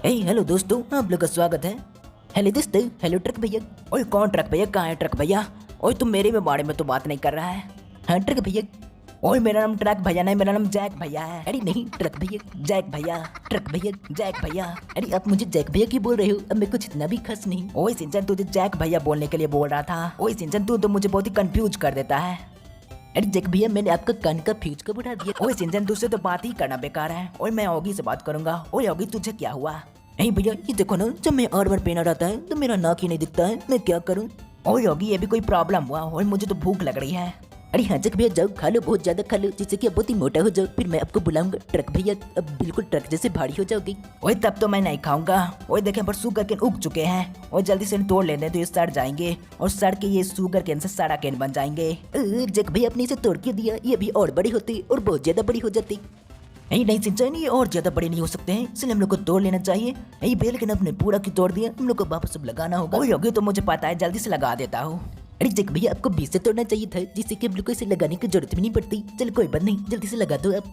Hello दोस्तों, आप लोग का स्वागत है। हेलो दोस्तों, हेलो ट्रक भैया। ओए कौन ट्रक भैया? कहाँ है ट्रक भैया? ओए तुम मेरे में बारे में तो बात नहीं कर रहा है। हाँ ट्रक भैया। ओए मेरा नाम ट्रक भैया नहीं, मेरा नाम जैक भैया है। अरे नहीं ट्रक भैया, जैक भैया। ट्रक भैया, जैक भैया। अरे आप मुझे जैक भैया क्यों बोल रहे हो? अब मैं कुछ इतना भी खास नहीं। ओए सिंचन, तुझे जैक भैया बोलने के लिए बोल रहा था। ओए सिंचन, तू तो मुझे बहुत ही कंफ्यूज कर देता है। अरे जैक भैया, मैंने आपका कान का फ्यूज कब उठा दिया? ओए सिंचन, तुझसे तो बात ही करना बेकार है। ओए मैं ओगी से बात करूंगा। ओए ओगी, तुझे क्या हुआ? नहीं भैया, ये देखो ना, जब मैं आर्मर पहना रहता है तो मेरा नाक ही नहीं दिखता है, मैं क्या करूं? ओए योगी, ये भी कोई प्रॉब्लम हुआ? ओए मुझे तो भूख लग रही है। अरे हाँ जग भैया, जाओ खा लो, बहुत ज्यादा खा लो, जिससे कि आप बहुत ही मोटा हो जाओ। फिर मैं आपको बुलाऊंगा ट्रक भैया, अब बिल्कुल ट्रक जैसे भारी हो जाओगी। ओए तब तो मैं नहीं खाऊंगा। ओए देखें, पर शुगर केन उग चुके हैं और जल्दी से तोड़ लेते तो ये सड़ जाएंगे और सड़ के ये शुगर केन से सारा केन बन जाएंगे। जग भैया, अपने से तोड़ के दिया, ये भी और बड़ी होती और बहुत ज्यादा बड़ी हो जाती। नहीं नहीं सिंचन, ये और ज्यादा बड़े नहीं हो सकते हैं, इसलिए हम लोग को तोड़ लेना चाहिए। यही बेल के अपने पूरा की तोड़ दिया, हम लोग को वापस अब लगाना होगा। ओए योगी, तो मुझे पता है, जल्दी से लगा देता हूँ। अरे जैक भैया, आपको बीच से तोड़ना चाहिए था, जिससे कि हम लोग को इसे लगाने की जरूरत भी नहीं पड़ती। चल कोई बात नहीं, जल्दी से लगा दो अब।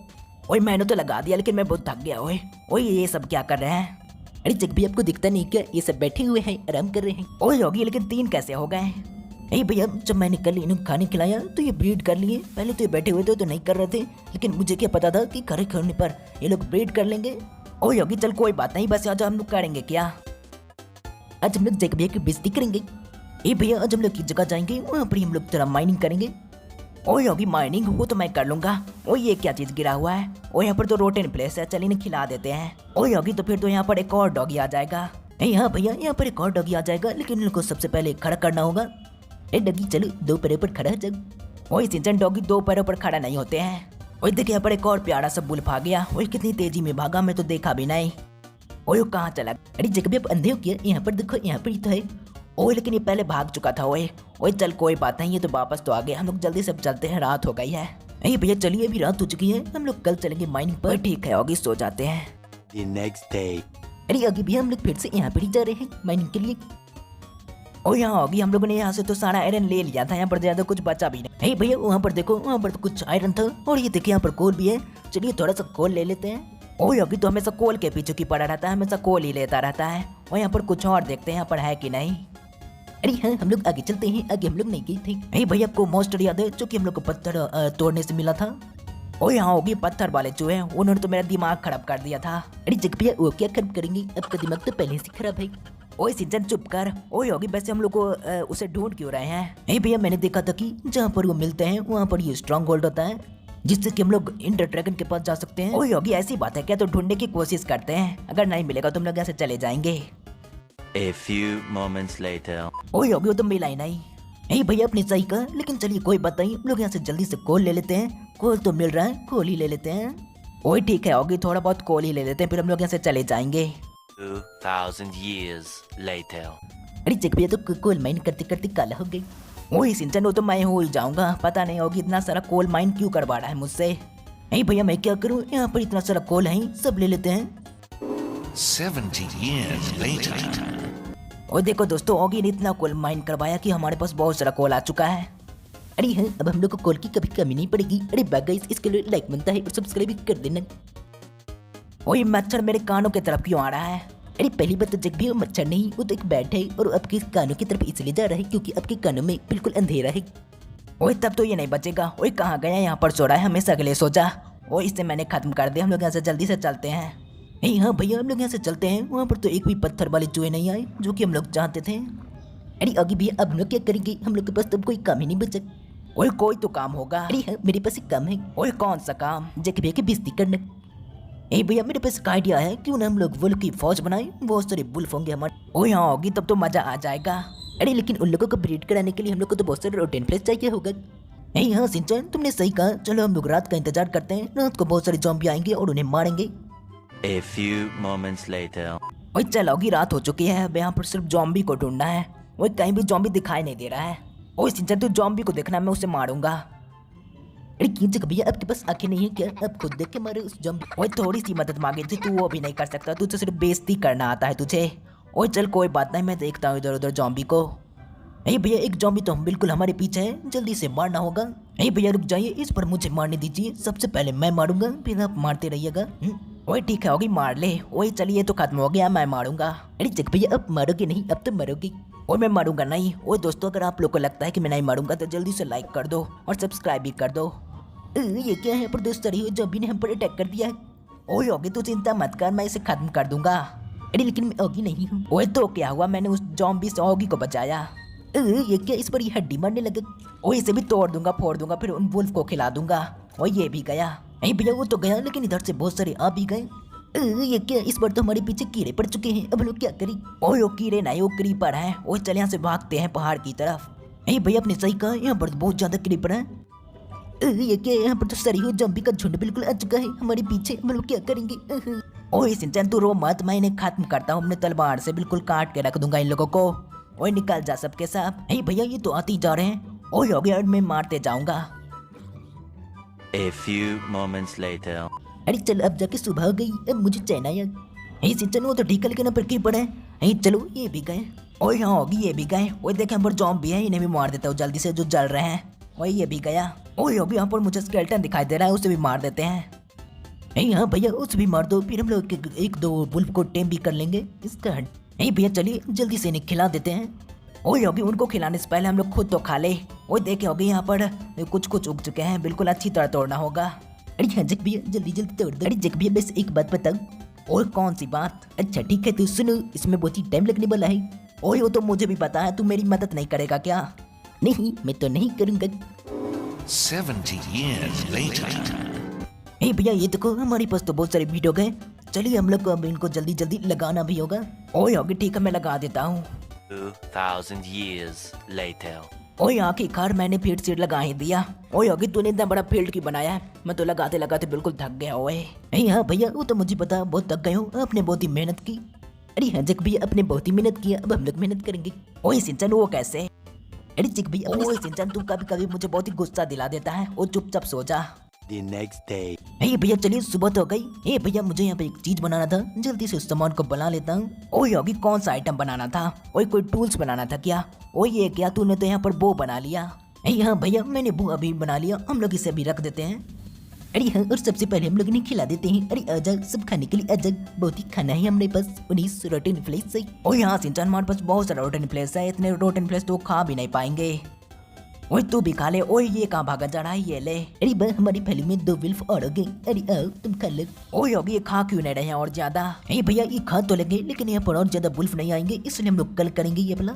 ओए मैंने तो लगा दिया, लेकिन मैं बहुत थक गया। ओए ओए, ये सब क्या कर रहे हैं? अरे जैक भैया, आपको दिखता नहीं क्या? ये सब बैठे हुए हैं, आराम कर रहे हैं। ओए योगी, लेकिन 3 कैसे हो गए? नहीं भैया, जब मैंने कल इन्हें खाने खिलाया तो ये ब्रीड कर लिए। पहले तो ये बैठे हुए थे तो नहीं कर रहे थे, लेकिन मुझे क्या पता था कि खड़े करने पर ये लोग ब्रीड कर लेंगे। ओ योगी, चल कोई बात नहीं, बस आज हम लोग करेंगे क्या? आज हम लोग जैक भैया की बेइज्जती करेंगे। ए भैया, आज हम लोग की जगह जाएंगे, वहाँ पर हम लोग थोड़ा माइनिंग करेंगे। ओ योगी, माइनिंग वो तो मैं कर लूंगा। ओ ये क्या चीज गिरा हुआ है? ओ यहाँ पर तो रोटेन प्लेस है, चल इन्हें खिला देते हैं। ओ योगी, तो फिर तो यहाँ पर एक और डॉगी आ जाएगा। नहीं हाँ भैया, यहाँ पर एक और डॉगी आ जाएगा, लेकिन इनको सबसे पहले खड़ा करना होगा। ए डॉगी, चलो 2 पैरों पर खड़ा जग। ओए सिंचन, डॉगी 2 पैरों पर खड़ा नहीं होते हैं। ओए देखिए, यहाँ पर एक और प्यारा सा बुल भाग गया। ओए कितनी तेजी में भागा, मैं तो देखा भी नहीं। ओए कहाँ चला? अरे जग भी, आप अंधे हो क्या? यहाँ पर देखो, यहाँ पर ही तो है। ओए लेकिन ये पहले भाग चुका था। ओए ओए चल कोई बात नहीं, ये तो वापस तो आ गया। हम लोग जल्दी से चलते हैं, रात हो गई है। नहीं भैया चलिए, अभी रात हो चुकी है, हम लोग कल चलेंगे माइनिंग पर। ठीक है ओगी, सो जाते हैं। The next day. अरे अभी भैया, हम लोग फिर से यहाँ पर ही जा रहे हैं माइनिंग के लिए। और यहाँ होगी, हम लोगों ने यहाँ से तो सारा आयरन ले लिया था, यहाँ पर ज्यादा कुछ बचा भी नहीं। भैया वहाँ पर देखो, वहाँ पर तो कुछ आयरन था, और ये देखिए यहाँ पर कोल भी है। चलिए थोड़ा सा कोल ले लेते हैं। ओ योगी तो हमेशा कोल के पीछे की पड़ा रहता है, हमेशा कोल ही लेता रहता है। और यहाँ पर कुछ और देखते हैं, यहाँ पर है कि नहीं। अरे हाँ, हम लोग आगे चलते हैं, आगे हम लोग नहीं गए थे। भैया, आपको मॉन्स्टर याद है जो कि हम लोग को पत्थर तोड़ने से मिला था? ओ यहाँ होगी, पत्थर वाले जो है, उन्होंने तो मेरा दिमाग खराब कर दिया था। अरे जग भैया, वो क्या खराब करेंगे, आपका दिमाग तो पहले से खराब है। ओए सिंचन, चुप कर। ओए होगी, वैसे हम लोग को उसे ढूंढ क्यों रहे हैं? भैया, मैंने देखा था कि जहाँ पर वो मिलते हैं वहाँ पर ये स्ट्रॉन्ग होल्ड होता है, जिससे कि हम लोग इंडर ड्रैगन के पास जा सकते हैं। ओए होगी, ऐसी बात है क्या? तो ढूंढने की कोशिश करते हैं, अगर नहीं मिलेगा तो हम लोग यहाँ से चले जाएंगे। A few moments later. ओए होगी, वो तो मिला ही नहीं। भैया, अपनी सही कहा, लेकिन चलिए कोई बात नहीं, हम लोग यहाँ से जल्दी से कोल ले लेते हैं। कोल तो मिल रहा है, कोल ही ले लेते हैं। ओए ठीक है होगी, थोड़ा बहुत कोल ही ले लेते हैं, फिर हम लोग यहाँ से चले जाएंगे। 2000 years later. अरे जग भैया, तो कोल माइन करते करते काला हो गई। ओए सिंचन, वो तो मैं हो ही जाऊंगा, पता नहीं होगी इतना सारा कोल माइन क्यों करवा रहा है मुझसे। भैया, मैं क्या करूँ, यहाँ पर इतना सारा कोल है, सब ले लेते हैं। 70 years later. और देखो दोस्तों, ओगी ने इतना कोल माइन करवाया कि हमारे पास बहुत सारा कोल आ चुका है। अरे हाँ, अब हम लोग को कोल की कभी कमी नहीं पड़ेगी। अरे गाइस, इसके लिए लाइक बनता है और सब्सक्राइब भी कर देना। ओए मच्छर मेरे कानों की तरफ क्यों आ रहा है? अरे पहली बात तो जग भी, वो मच्छर नहीं, वो तो एक बैट है, और आपके कानों की तरफ इसलिए जा रहा है क्योंकि आपके कानों में बिल्कुल अंधेरा है। ओए तब तो ये नहीं बचेगा। ओए कहाँ गया? यहाँ पर सो रहा है, हमेशा अगले सो जा। ओए इससे मैंने खत्म कर दिया, हम लोग यहाँ से जल्दी से चलते हैं। हाँ भैया, हम लोग यहाँ से चलते हैं, वहाँ पर तो एक भी पत्थर वाले चूहे नहीं आए जो कि हम लोग चाहते थे। अरे आगे भैया, अब हम लोग क्या करेंगे, हम लोग के पास तो कोई काम ही नहीं बचा। ओए कोई तो काम होगा। अरे हाँ, मेरे पास एक काम है। ओए कौन सा काम? जग भैया की बेइज्जती करना। भैया, मेरे पास एक आइडिया है, क्यों ना हम लोग वुल्फ की फौज बनाए, बहुत सारे वुल्फ होंगे हमारे। ओए यहाँ होगी, तब तो मजा आ जाएगा। अरे लेकिन उन लोगों को ब्रीड कराने के लिए हम लोग को तो बहुत सारे रोटेन प्लेस चाहिए होगा। हाँ सिंचन, तुमने सही कहा, चलो हम लोग रात का इंतजार करते हैं, रात को बहुत सारे ज़ॉम्बी आएंगे और उन्हें मारेंगे। A few moments later. ओए चल होगी, रात हो चुकी है, अब यहाँ पर सिर्फ ज़ॉम्बी को ढूंढना है। ओए कहीं भी ज़ॉम्बी दिखाई नहीं दे रहा है। ओए सिंचन, तू ज़ॉम्बी को देखना, मैं उसे मारूंगा। अरे क्यों जग भैया, आपके पास आंखें नहीं है क्या? अब खुद देख के मारे उस ज़ॉम्बी। ओए थोड़ी सी मदद मांगी थी, तू वो भी नहीं कर सकता, तुझे सिर्फ बेइज्जती करना आता है तुझे। ओए चल कोई बात नहीं, मैं देखता हूँ इधर उधर ज़ॉम्बी को। भैया, एक ज़ॉम्बी तो बिल्कुल हमारे पीछे है, जल्दी से मारना होगा। भैया रुक जाइए, इस पर मुझे मारने दीजिए, सबसे पहले मैं मारूंगा, फिर आप मारते रहिएगा। ओए ठीक है होगी, मार ले। ओए चलिए तो खत्म हो गया, मैं मारूंगा। अरे जग भैया अब मारोगे नहीं, अब तो मरोगी। और मैं मारूंगा नहीं। ओए दोस्तों अगर आप लोग को लगता है कि मैं नहीं मारूंगा तो जल्दी से लाइक कर दो और सब्सक्राइब भी कर दो। ये क्या है पर दोस्त, सरी हो जब भी ने हम पर अटैक कर दिया। ओए होगी तू चिंता मत कर, मैं इसे खत्म कर दूंगा। अरे लेकिन मैं ओगी नहीं हूँ। ओए तो क्या हुआ, मैंने उस जॉम्बी से ओगी को बचाया। ये क्या, इस पर ये हड्डी मारने लगे। ओए इसे भी तोड़ दूंगा, फोड़ दूंगा, फिर उन वुल्फ को खिला दूंगा। और ये भी गया। नहीं भैया वो तो गया, लेकिन इधर से बहुत सारे आ भी गए। ये क्या, इस बार तो हमारे पीछे कीड़े पड़ चुके हैं, अब लोग क्या करें। ओए वो कीड़े नहीं, वो क्रीपर हैं। ओए चल यहाँ से भागते हैं पहाड़ की तरफ। नहीं भैया आपने सही कहा, यहाँ पर बहुत ज्यादा क्रीपर हैं। ये क्या, यहाँ पर तो सरी हो जम्बी का झुंड बिल्कुल आ चुका है हमारे पीछे, हम लोग क्या करेंगे। ओए सिंचन तू रो मत, मैं इन्हें खत्म करता हूँ अपने तलवार से, बिल्कुल काट के रख दूंगा इन लोगों को। ओए निकल जा सबके सब। नहीं भैया ये तो आते ही जा रहे हैं। ओए हो गया, मैं मारते जाऊंगा। A few moments later. अरे चल अब जाके सुबह हो गई, अब मुझे चैन आया। यही सिंचन वो तो ठीक है, लेकिन पर की पड़े। यही चलो ये भी गए। ओए यहाँ होगी, ये भी गए। ओए देखे हम पर जॉम्ब भी है, इन्हें भी मार देता हूँ जल्दी से, जो जल रहे हैं। ओए ये भी गया। ओए होगी यहाँ पर मुझे स्केलेटन दिखाई दे रहा है, उसे भी मार देते हैं। यही हाँ भैया उसे भी मार दो, फिर हम लोग एक दो वुल्फ को टेम भी कर लेंगे इसका। नहीं भैया चलिए जल्दी से इन्हें खिला देते हैं। ओए होगी उनको खिलाने से पहले हम लोग खुद तो खा ले। ओए देखे होगी यहाँ पर कुछ कुछ उग चुके हैं, बिल्कुल अच्छी तरह तोड़ना होगा। अरे हाँ जग भैया जल्दी जल्दी तोड़ दो। अरे जग भैया बस एक बात बताऊं। और कौन सी बात? अच्छा ठीक है तू सुनो, इसमें बहुत ही टाइम लगने वाला है। ओए वो तो मुझे भी पता है, तू मेरी मदद नहीं करेगा क्या? नहीं मैं तो नहीं करूंगा। 70 years later. भैया ये देखो हमारे पास तो बहुत सारे वीडियो गए। चलिए हम लोग को अब इनको जल्दी जल्दी लगाना भी होगा। ओए होगी ठीक है, मैं लगा देता हूँ। 2000 years later. ओए आखिरकार मैंने फील्ड सीट लगा ही दिया। ओए होगी तूने इतना बड़ा फील्ड की बनाया है, मैं तो लगाते लगाते बिल्कुल थक गया। ओए हाँ भैया वो तो मुझे पता, बहुत थक गए हो, आपने बहुत ही मेहनत की। अरे हाँ जग भैया अपने बहुत ही मेहनत किया, अब हम लोग मेहनत करेंगे। ओए सिंचन वो कैसे? अरे जग भैया ओए सिंचन तू कभी कभी मुझे बहुत ही गुस्सा दिला देता है, वो चुपचाप सो जा। The next day. भैया चलिए सुबह तो हो गई। भैया मुझे यहाँ पे एक चीज बनाना था, जल्दी से उस सामान को बना लेता हूँ। ओए होगी कौन सा आइटम बनाना था? ओए कोई टूल्स बनाना था क्या? ओए ये क्या, तूने तो यहाँ पर बो बना लिया। हाँ भैया मैंने बो अभी बना लिया, हम लोग इसे अभी रख देते हैं। अरे हाँ और सबसे पहले हम लोग इन्हें खिला देते हैं। अरे आजा सब खाने के लिए आजा, बहुत ही खाना है हमारे पास 19 रोटन फ्लेश से। ओए यहाँ सिंचन हमारे पास बहुत सारा रोटन फ्लेश है, इतने रोटन फ्लेश तो खा भी नहीं पाएंगे। ओए तू भी खा ले। ओए ये कहाँ भागा जा रहा है, ये ले। अरे बस हमारी थैली में 2 विल्फ और हो गए। अरे आओ तुम खा लो। ओए होगी ये खा क्यों नहीं रहे हैं और ज्यादा? भैया ये खा तो लगे, लेकिन यहाँ पर और ज्यादा वुल्फ नहीं आएंगे, इसलिए हम लोग कल करेंगे ये वाला।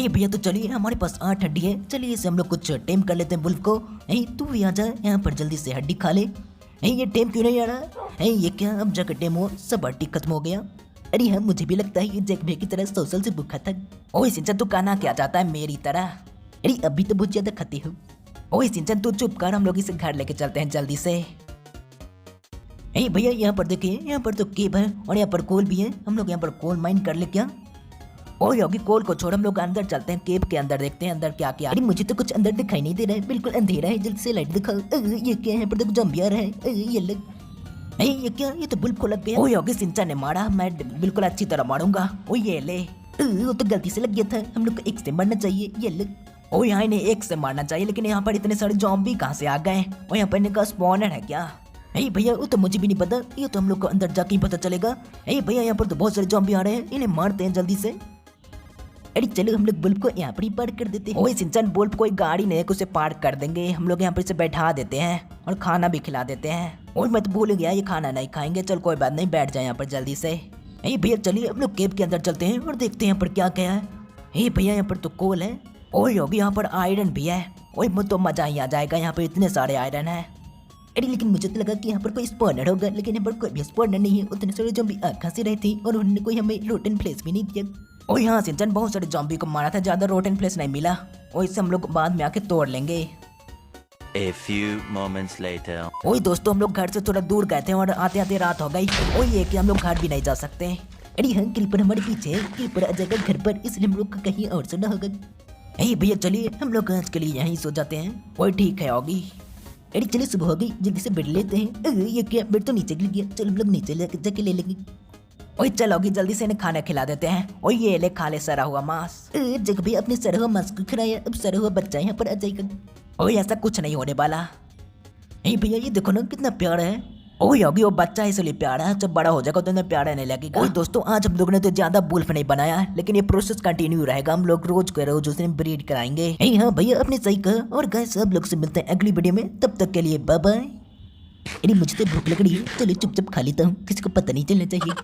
भैया तो चलिए हमारे पास 8 हड्डी है, चलिए इसे हम लोग कुछ टेम कर लेते हैं वुल्फ को। तू भी आ जा यहाँ पर जल्दी से हड्डी खा ले। ये टेम क्यों नहीं आ रहा? ये क्या, अब जाकर टेम हो, सब हड्डी खत्म हो गया। अरे हाँ मुझे भी लगता है ये जैक भैया की तरह सोशल से भूखा था। ओए सिंचन तू खाना क्या चाहता है मेरी तरह? अरे अभी तो बहुत ज्यादा खाती हूँ। ओए सिंचन तू चुप कर, हम लोग इसे घर लेके चलते हैं जल्दी से। भैया यहाँ पर देखिए, यहाँ पर तो केव है और यहाँ पर कोल भी है, हम लोग यहाँ पर कोल माइन कर ले क्या? ओए होगी कोल को छोड़, हम लोग अंदर चलते हैं, केव के अंदर देखते हैं अंदर क्या क्या। अरे मुझे तो कुछ अंदर दिखाई नहीं दे रहा है, बिल्कुल अंधेरा है, जल्दी से लाइट दिखाओ। ये क्या है, पर जम्बी आ रहा है। ये लग ये क्या, ये तो बुल्फ को लग गया। ओए होगी सिंचन ने मारा, मैं बिल्कुल अच्छी तरह मारूंगा। ओ ये ले, वो तो गलती से लग गया था, हम लोग को एक से मारना चाहिए। ये लग ओ यहाँ इन्हें एक से मारना चाहिए, लेकिन यहाँ पर इतने सारे जॉम्बी कहाँ से आ गए? और यहाँ पर इनका स्पॉनर है क्या? भैया वो तो मुझे भी नहीं पता, ये तो हम लोग को अंदर जाके ही पता चलेगा। भैया यहाँ पर तो बहुत सारे जॉम्बी आ रहे हैं, इन्हें मारते हैं जल्दी से। अरे चलो हम लोग बुल्फ को यहाँ पर ही पार्क कर देते हैं। ओए सिंचन बुल्फ कोई गाड़ी नहीं उसे पार्क कर देंगे, हम लोग यहाँ पर इसे बैठा देते हैं और खाना भी खिला देते हैं। और मैं तो भूल गया ये खाना नहीं खाएंगे, चल कोई बात नहीं, बैठ जाए यहाँ पर जल्दी से। भैया चलिए हम लोग केव के अंदर चलते हैं और देखते हैं यहाँ पर क्या क्या है। भैया यहाँ पर तो कोल है। ओए होगी यहाँ पर आयरन भी है। ओए मुझे तो मजा ही आ जाएगा, यहाँ पे इतने सारे आयरन है। अरे लेकिन मुझे तो लगा कि यहाँ पर कोई स्पॉनर होगा, लेकिन यहाँ पर कोई भी स्पॉनर नहीं है, उतने सारे जॉम्बी आँखा से रहे थे और उन्होंने कोई हमें रोटन फ्लेश भी नहीं दिया। और यहाँ सिंचन बहुत सारे जॉम्बी को मारा था, ज्यादा रोटन फ्लेश नहीं मिला, और इससे हम लोग बाद में आके तोड़ लेंगे। A few moments later. ओए दोस्तों हम लोग घर से थोड़ा दूर गए थे और आते आते रात हो गई। ओए ये कि हम लोग घर भी नहीं जा सकते। अरे हाँ क्रीपर हमारे पीछे है, क्रीपर आ जाएगा घर पर, इसलिए हम लोग कहीं और सोना होगा। भैया चलिए हम लोग आज के लिए यहीं सो जाते हैं। ओए ठीक है होगी। अरे चलिए सुबह हो गई, जल्दी से बेड लेते हैं। ये क्या, बेड तो नीचे गिर गया, चल हम लोग नीचे जाके ले लेंगे। ओए चल होगी जल्दी से इन्हें खाना खिला देते हैं। ओए ये ले खा ले सड़ा हुआ मांस। जग भी अपने सड़ा हुआ मांस को खिलाया, अब सड़ा हुआ बच्चा यहाँ पर आ जाएगा। ओए ऐसा कुछ नहीं होने वाला। भैया ये देखो ना कितना प्यारा है। ओ योगी वो बच्चा है इसलिए प्यारा है, जब बड़ा हो जाएगा तो उन्हें प्यारा नहीं लगेगा। और दोस्तों आज हम लोगों ने तो ज्यादा वुल्फ नहीं बनाया, लेकिन ये प्रोसेस कंटिन्यू रहेगा, हम लोग रोज के रोज उसे ब्रीड कराएंगे। हाँ भैया आपने सही कहा। और गाइस सब लोग से मिलते हैं अगली वीडियो में, तब तक के लिए बाय बाय। अरे मुझे तो भूख लग रही है, चलो चुपचाप खा लेता हूँ, किसी को पता नहीं चलना चाहिए।